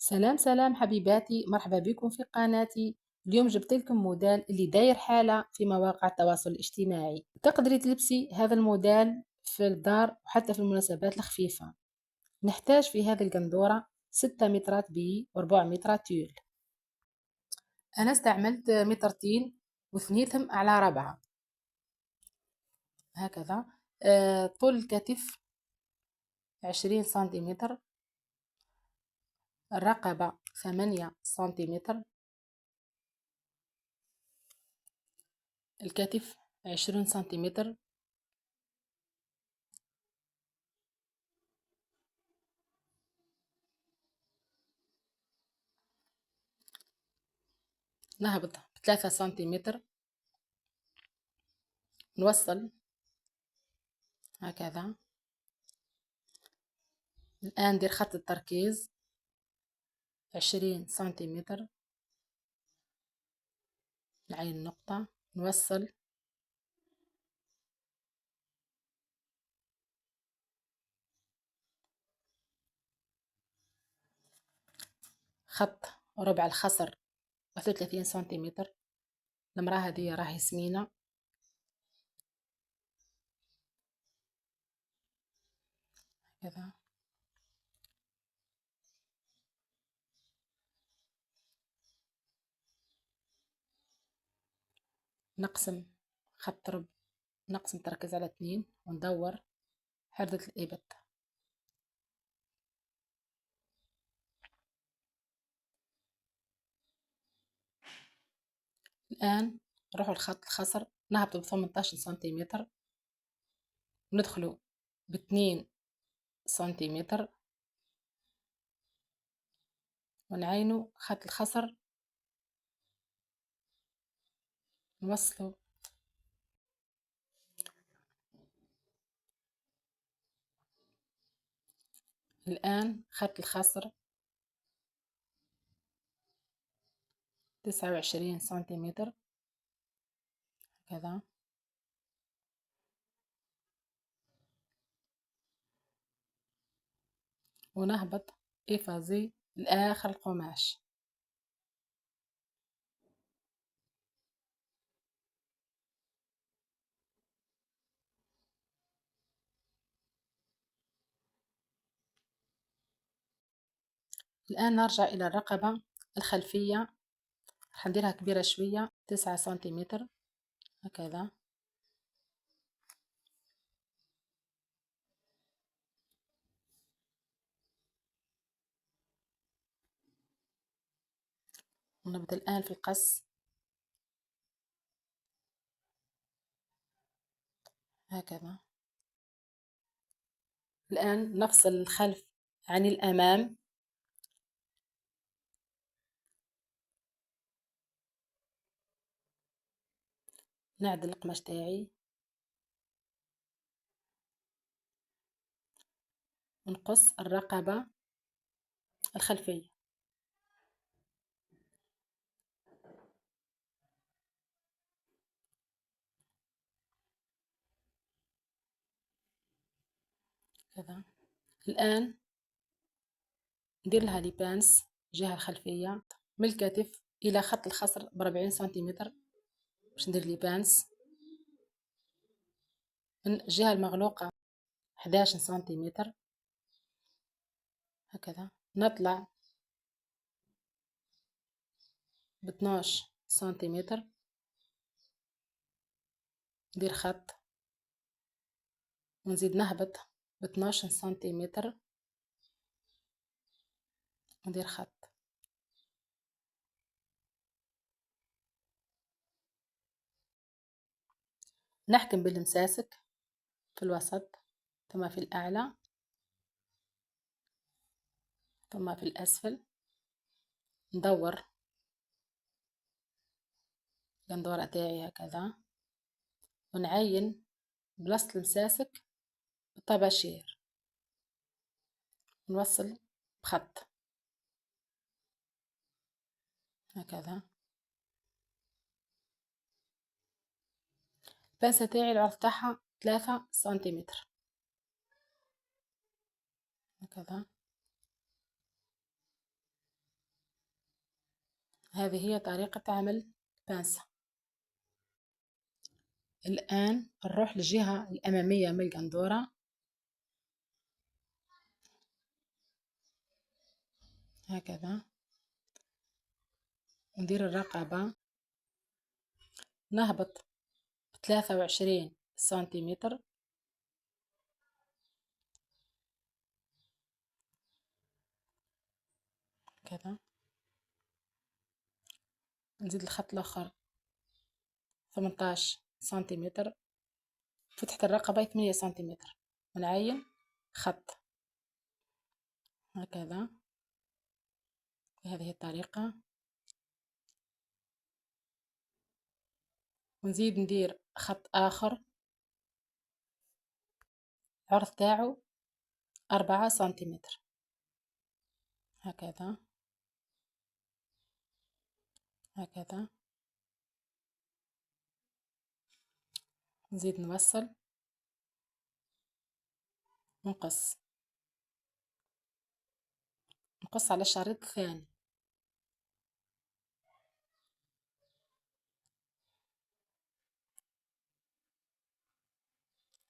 سلام سلام حبيباتي، مرحبا بكم في قناتي. اليوم جبت لكم موديل اللي داير حالة في مواقع التواصل الاجتماعي. تقدري تلبسي هذا الموديل في الدار وحتى في المناسبات الخفيفة. نحتاج في هذه القندورة 6 مترات بي و4 مترات تيول. أنا استعملت مترتين وثنيتهم على ربعة هكذا. طول الكتف 20 سنتيمتر، الرقبة 8 سنتيمتر، الكتف 20 سنتيمتر، نهبط 3 سنتيمتر، نوصل هكذا. الآن ندير خط التركيز 20 سنتيمتر، نعين النقطة، نوصل خط ربع الخصر 31 سنتيمتر. المرأة هذه راهي سمينة كذا. نقسم خط نقسم تركيز على 2 وندور حردة الإبط. الآن نروحوا لخط الخصر، نهبطوا ب 18 سنتيمتر، ندخلوا ب2 سنتيمتر، ونعينوا خط الخصر، نوصلوا الآن خط الخصر 29 سنتيمتر كذا، ونهبط إفازي لآخر القماش. الآن نرجع إلى الرقبة الخلفية، راح نديرها كبيرة شوية 9 سنتيمتر هكذا. ونبدأ الآن في القص هكذا. الآن نفصل الخلف عن الأمام، نعدل القماش تاعي ونقص الرقبة الخلفية كذا. الآن ندير لها ليبانس الجهة الخلفية من الكتف إلى خط الخصر ب40 سنتيمتر باش ندير ليبانس. من الجهة المغلوقة 11 سنتيمتر هكذا. نطلع ب12 سنتيمتر، ندير خط ونزيد نهبط ب12 سنتيمتر وندير خط. نحكم بالمساسك في الوسط ثم في الأعلى ثم في الأسفل، ندور القندورة تاعي هكذا، ونعين بلاصة المساسك بالطباشير، نوصل بخط هكذا. البانسة تاعي العرض تاعها 3 سنتيمتر هكذا. هذه هي طريقة عمل بانسة. الآن نروح للجهة الأمامية من القندورة، هكذا، ندير الرقبة، نهبط 23 سنتيمتر، كذا، نزيد الخط الآخر 18 سنتيمتر، فتحة الرقبة 8 سنتيمتر، ونعين خط هكذا بهذه الطريقة، ونزيد ندير خط آخر العرض تاعو 4 سنتيمتر، هكذا هكذا، نزيد نوصل ونقص على الشريط الثاني،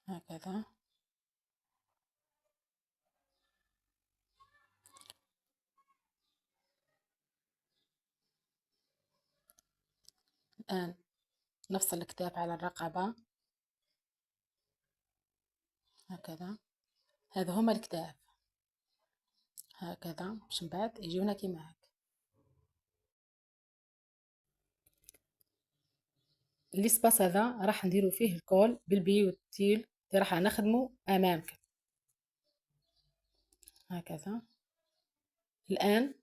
هكذا. الآن نفصل الكتاب على الرقبة، هكذا، هذا هما الكتاب، هكذا باش من بعد يجونا كيما هكا. الاسباس هذا راح نديرو فيه الكول بالبي والتيل اللي راح نخدمو امامك، هكذا. الان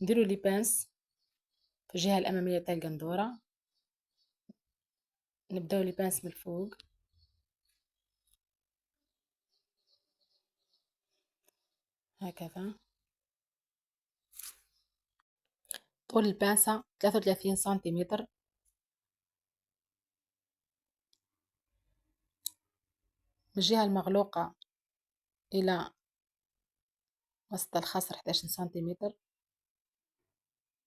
نديرو لي بانس في الجهه الاماميه تاع القندوره، نبداو لي بانس من الفوق، هكذا. طول البانسه 33 سنتيمتر، من الجهه المغلوقه الى وسط الخصر 11 سنتيمتر،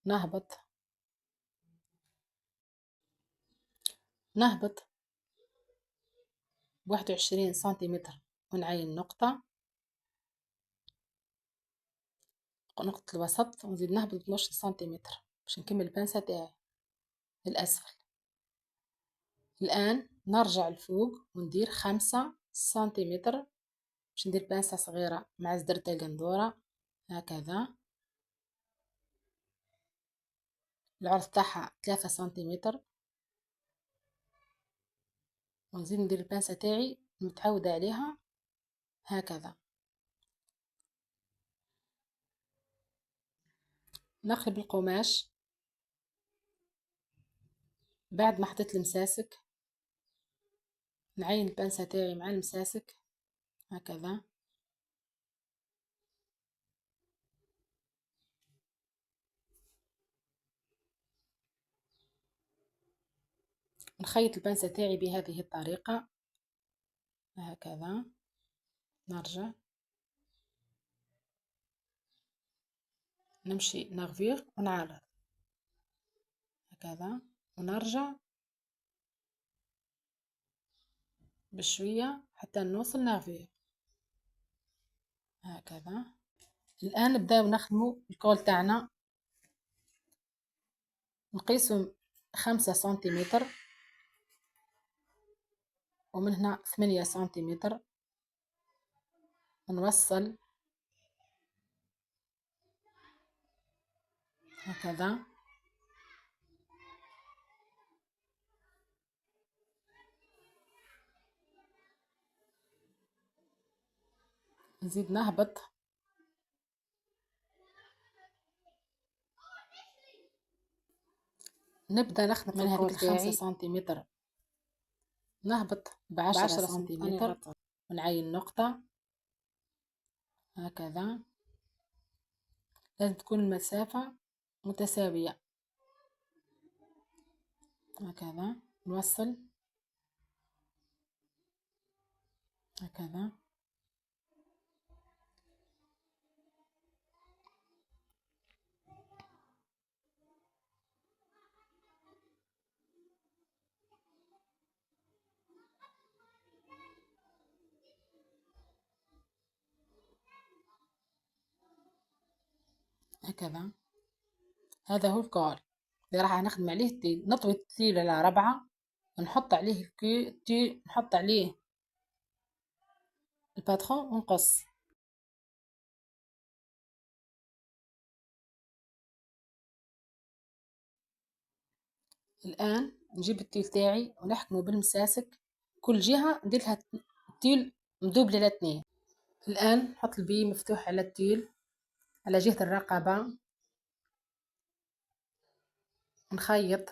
نهبط 21 سنتيمتر، ونعين نقطة الوسط، ونزيد نهبط 12 سنتيمتر باش نكمل البانسة تاعي للأسفل. الآن نرجع لفوق وندير 5 سنتيمتر باش ندير بانسة صغيرة مع زدرة القندورة، هكذا. العرض تاعها 3 سنتيمتر، ونزيد ندير البانسة تاعي متعودة عليها، هكذا. نقلب القماش بعد ما حطيت المساسك، نعين البانسة تاعي مع المساسك، هكذا. نخيط البانسة تاعي بهذه الطريقة، هكذا. نرجع نمشي نغفير ونعرض، هكذا، ونرجع بشوية حتى نوصل نغفير، هكذا. الآن نبداو نخدمو الكول تاعنا، نقيسو 5 سنتيمتر، ومن هنا 8 سنتيمتر، ونوصل هكذا، نزيد نهبط، نبدأ نخدم من هذيك 5 سنتيمتر، نهبط ب10 سنتيمتر، ونعين نقطة، هكذا. لازم تكون المسافة متساوية، هكذا. نوصل هكذا، هكذا. هذا هو الكول اللي راح نخدم عليه التيل. نطوي التيل على 4، نحط عليه التيل، نحط عليه الباترون ونقص. الآن نجيب التيل تاعي ونحكمه بالمساسك، كل جهة نديرلها التيل مدوبل على 2. الآن نحط البي مفتوح على التيل على جهة الرقبة، نخيط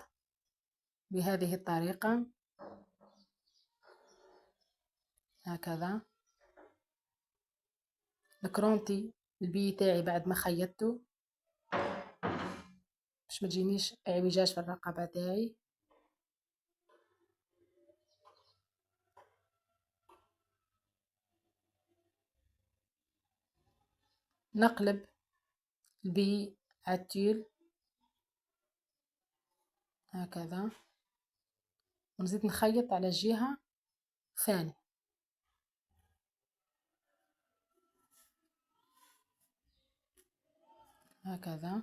بهذه الطريقة هكذا. نكرونتي البي تاعي بعد ما خيطته باش ما تجينيش اعوجاج في الرقبة تاعي. نقلب البي على التيل هكذا، ونزيد نخيط على الجهة الثانية هكذا.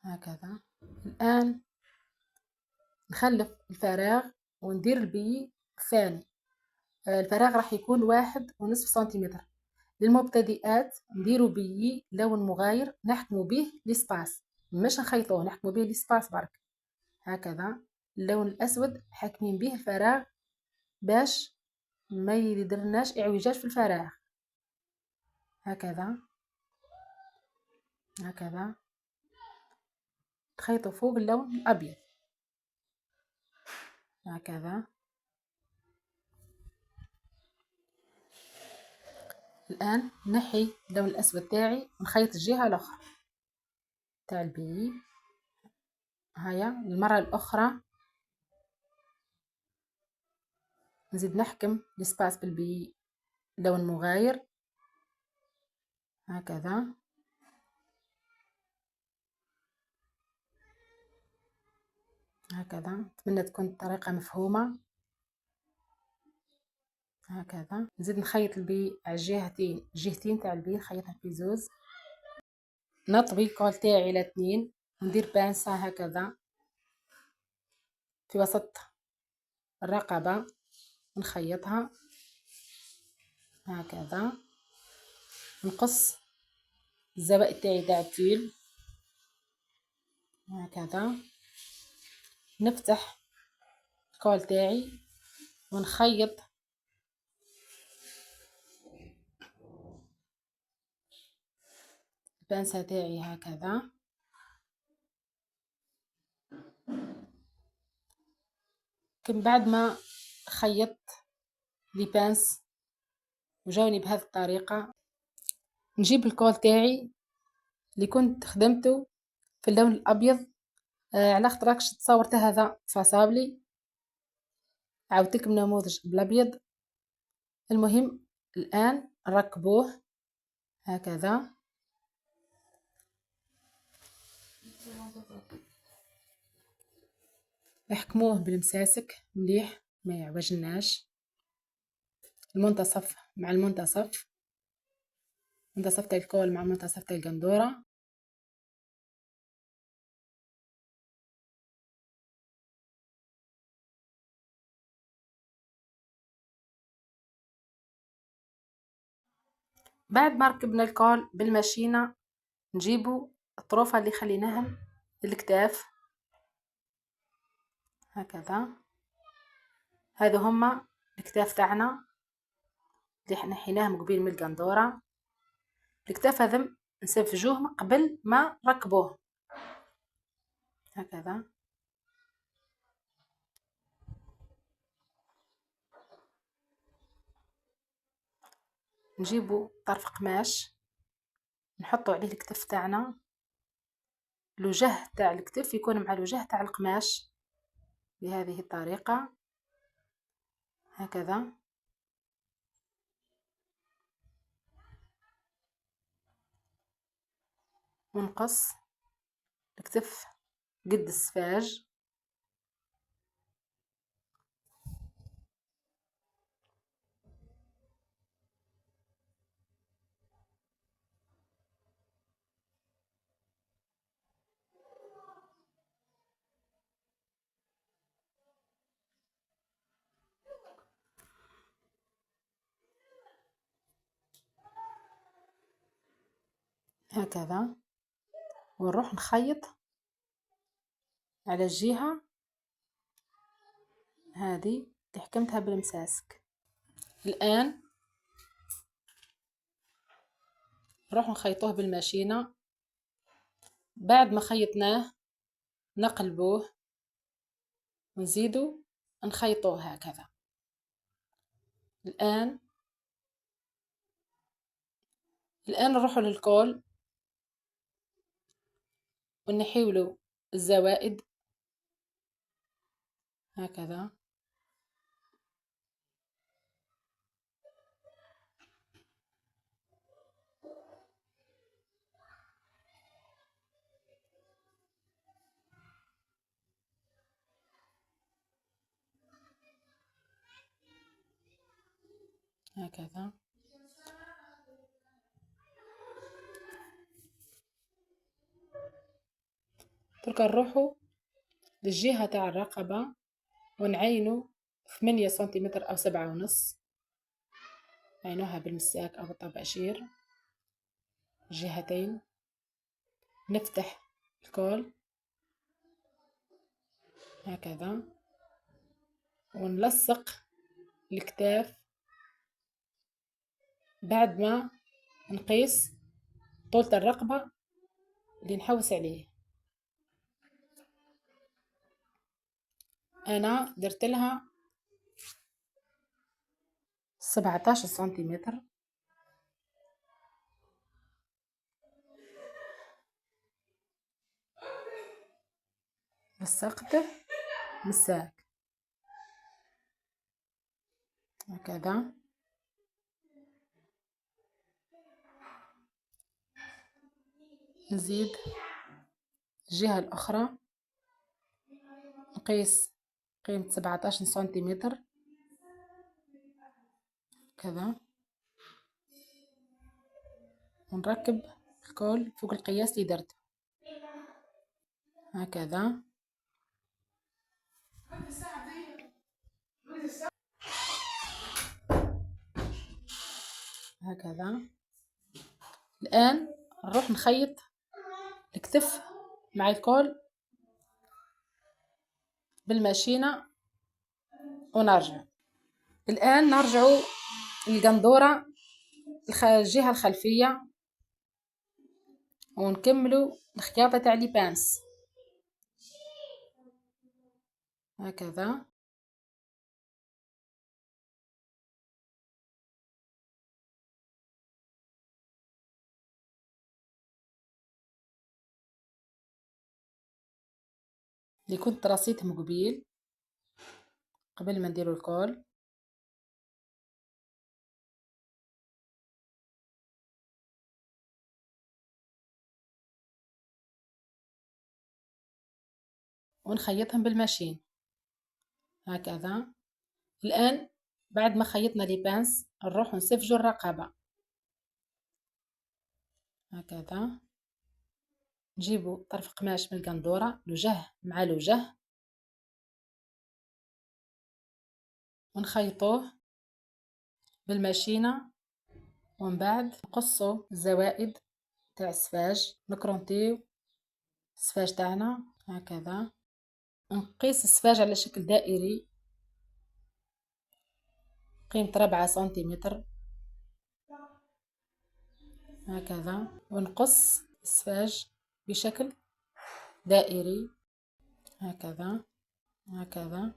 هكذا. الآن نخلف الفراغ وندير البي الثاني. الفراغ راح يكون 1.5 سنتيمتر. للمبتدئات نديرو بي لون مغاير نحكمو به لسباس، مش نخيطوه، نحكمو به لسباس برك هكذا. اللون الأسود حاكمين به الفراغ باش ما يدرناش اعوجاج في الفراغ هكذا. هكذا تخيطوا فوق اللون الأبيض هكذا. الآن نحي اللون الأسود تاعي ونخيط الجهة الأخرى تاع البي. هيا المرة الأخرى نزيد نحكم السباس بالبي لون مغاير هكذا. هكذا أتمنى تكون الطريقة مفهومة هكذا. نزيد نخيط البي على الجهتين تاع البي، نخيطها في زوز. نطوي الكول تاعي على 2 وندير بانسة هكذا في وسط الرقبة ونخيطها هكذا. نقص الزوائد تاعي تاع التيل هكذا. نفتح الكول تاعي ونخيط البانسة تاعي هكذا. كم بعد ما خيطت لي بانس وجاوني بهذه الطريقة، نجيب الكول تاعي اللي كنت خدمته في اللون الأبيض. على خاطركش تصورت هذا فصابلي، عاودت لكم نموذج بالأبيض. المهم الآن نركبوه هكذا. احكموه بالمساسك مليح ما يعوجناش، المنتصف مع المنتصف، منتصف تاع الكول مع منتصف تاع القندورة. بعد ما ركبنا الكول بالماشينة نجيبو الطروفة اللي خليناهم للكتاف هكذا. هذا هما الكتاف تاعنا اللي نحيناهم قبيل من القندورة. الكتاف هذم نسفجوهم قبل ما نركبوه هكذا. نجيبو طرف قماش نحطو عليه الكتف تاعنا، الوجه تاع الكتف يكون مع الوجه تاع القماش بهذه الطريقة هكذا. ونقص الكتف قد السفاج. هكذا، ونروح نخيط على الجهة هذه اللي حكمتها بالمساسك. الآن نروح نخيطوه بالماشينة. بعد ما خيطناه نقلبوه ونزيدو نخيطوه هكذا. الآن نروحوا للكول ونحيولو الزوائد هكذا. هكذا دركا نروحو للجهة تاع الرقبة ونعينو 8 سنتيمتر أو 7.5. عينوها بالمساك أو بالطباشير جهتين. نفتح الكول هكذا ونلصق الكتاف. بعد ما نقيس طولة الرقبة اللي نحوس عليه. أنا درت لها 17 سنتيمتر. لصقته مساك هكذا. نزيد الجهة الأخرى نقيس قيمة 17 سنتيمتر كذا، ونركب الكول فوق القياس اللي درته هكذا. هكذا. الآن نروح نخيط الكتف مع الكول بالماشينة ونرجع. الآن نرجع القندورة الجهة الخلفية ونكملوا الخياطة تاع لي بانس هكذا. اللي كنت رصيتهم قبل ما نديروا الكول. ونخيطهم بالماشين هكذا. الآن بعد ما خيطنا لي بانس نروح نسفجوا الرقبة هكذا. نجيبوا طرف قماش من القندورة لوجه مع لوجه ونخيطوه بالماشينة، ومن بعد نقصوا الزوائد تاع السفاج، نكرونتيو السفاج تاعنا هكذا. نقيس السفاج على شكل دائري قيمة 4 سنتيمتر هكذا، ونقص السفاج بشكل دائري هكذا هكذا.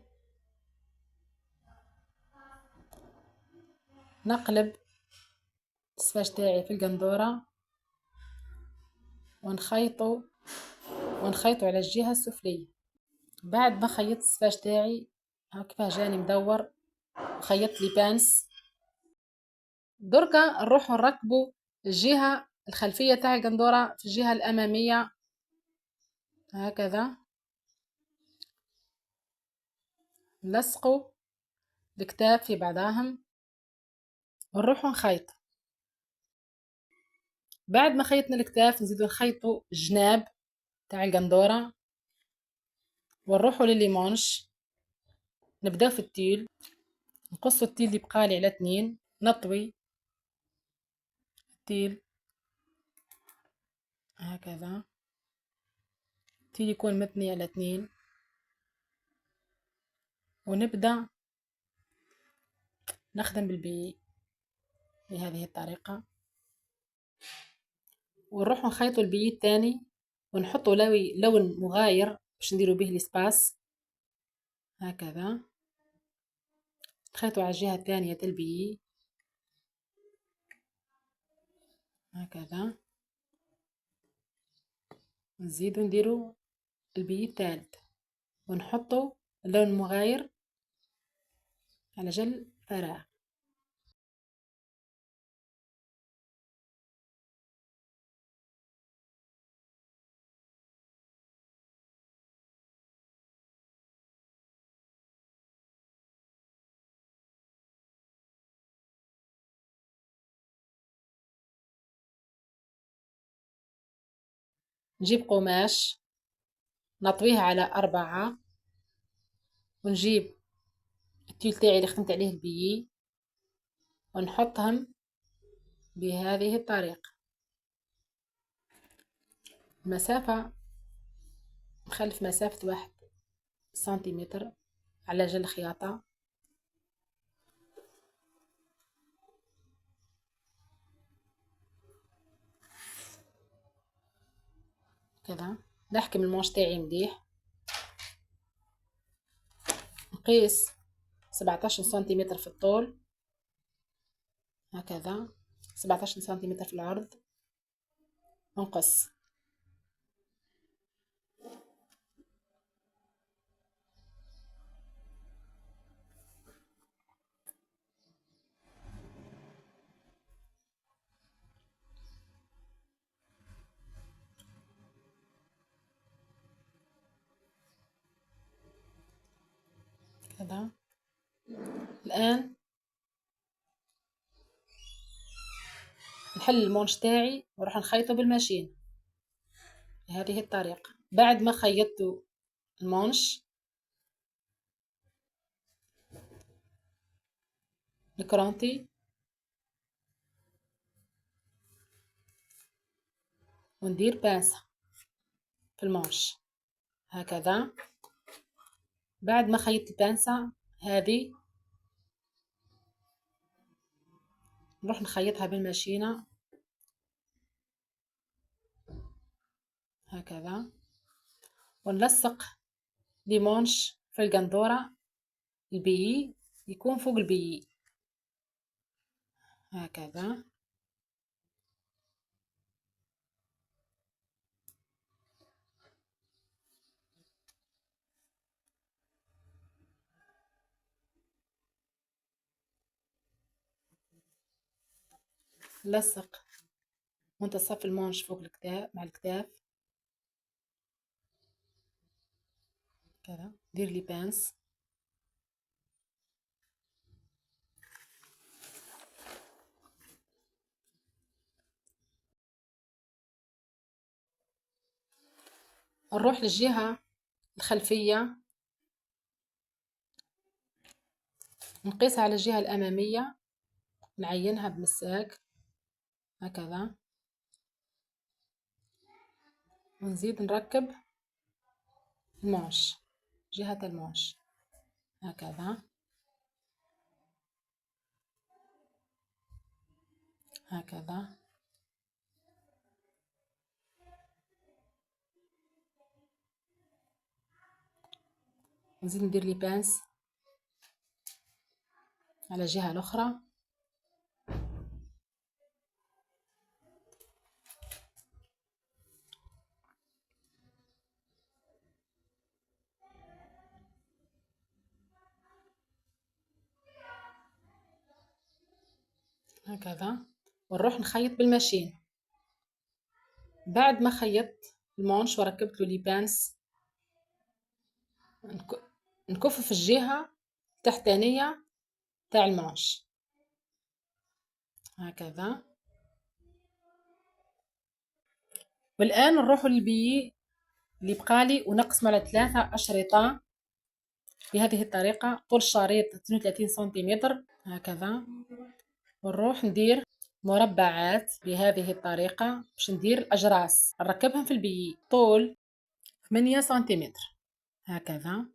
نقلب السفاج تاعي في القندورة ونخيطه على الجهة السفلية. بعد ما خيطت السفاج تاعي هكذا جاني مدور وخيطت لي بانس. دركا نروحو نركبو الجهة الخلفية تاع القندورة في الجهة الأمامية هكذا نلصقوا الكتاف في بعضهم ونروحوا نخيط. بعد ما خيطنا الكتاف نزيدو نخيطوا الجناب تاع القندورة ونروحوا للليمونش. نبداو في التيل، نقصوا التيل اللي بقالي على 2، نطوي التيل هكذا، التيل يكون متني على 2، ونبدأ نخدم بالبي بهذه الطريقة، ونروح نخيطوا البي الثاني ونحطوا لون مغاير باش نديروا به الاسباس هكذا. نخيطوا على الجهة الثانية البي هكذا، نزيدو نديرو البي الثالث ونحطوا اللون المغاير على جل فراغ. نجيب قماش نطويه على 4، ونجيب التيل تاعي اللي خدمت عليه البي ونحطهم بهذه الطريقة. المسافة نخلف مسافة 1 سنتيمتر على جل خياطة كذا. نحكم المونش تاعي مليح، نقيس 17 سنتيمتر في الطول هكذا، 17 سنتيمتر في العرض، ونقص. كذا. الآن نحل المونش تاعي وراح نخيطه بالماشين بهذه الطريقة. بعد ما خيطت المونش نكرونتي وندير بانسة في المونش هكذا. بعد ما خيطت البانسة هذه نروح نخيطها بالماشينة هكذا، ونلصق ليمونش في القندورة، البي يكون فوق البي هكذا. نلصق منتصف المونش فوق الكتاف مع الكتاف كذا، دير لي بانس نروح للجهة الخلفية نقيسها على الجهة الأمامية، نعينها بمساك هكذا، ونزيد نركب المونش جهة المونش هكذا هكذا. نزيد ندير لي بانس على الجهة الأخرى هكذا، ونروح نخيط بالماشين. بعد ما خيطت المونش وركبت له لي بانس. نكف في الجهة التحتانية تاع المونش هكذا. والآن نروح للبي اللي بقالي ونقسم على 3 أشرطة بهذه الطريقة. طول الشريط 32 سنتيمتر هكذا، ونروح ندير مربعات بهذه الطريقة باش ندير الأجراس نركبهم في البي. طول 8 سنتيمتر هكذا.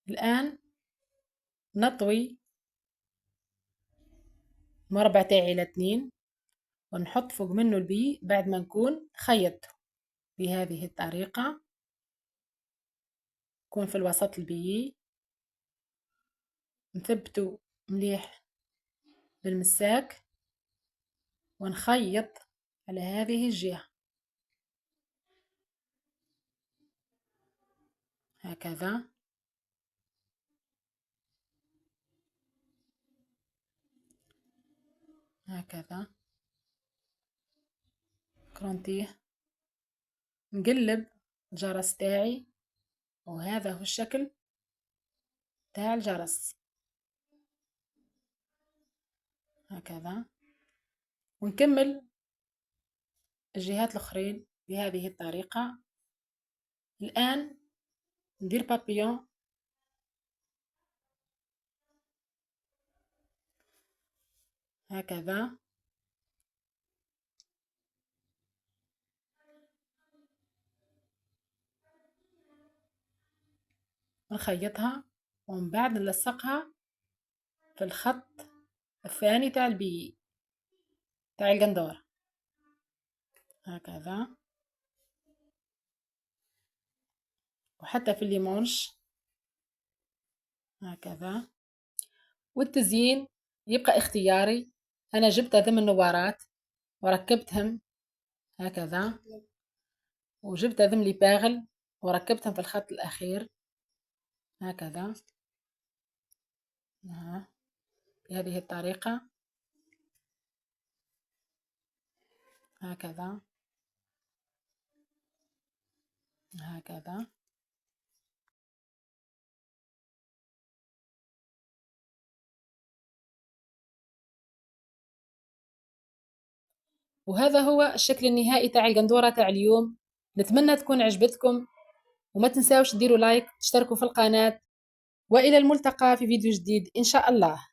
الآن نطوي المربع تاعي على 2 ونحط فوق منه البي بعد ما نكون خيطته بهذه الطريقة. يكون في الوسط البي، نثبته مليح بالمساك ونخيط على هذه الجهة هكذا. هكذا كرونتيه، نقلب الجرس تاعي وهذا هو الشكل تاع الجرس هكذا. ونكمل الجهات الاخرين بهذه الطريقة. الآن ندير بابيون هكذا، نخيطها ومن بعد نلصقها في الخط الثاني تاع البي تاع القندورة هكذا. وحتى في الليمونش هكذا. والتزيين يبقى اختياري. أنا جبت هذم النوارات وركبتهم هكذا، وجبت هذم لي باغل وركبتهم في الخط الأخير هكذا بهذه الطريقة هكذا هكذا. وهذا هو الشكل النهائي تاع القندورة تاع اليوم. نتمنى تكون عجبتكم، وما تنساوش ديروا لايك، تشتركوا في القناة، وإلى الملتقى في فيديو جديد إن شاء الله.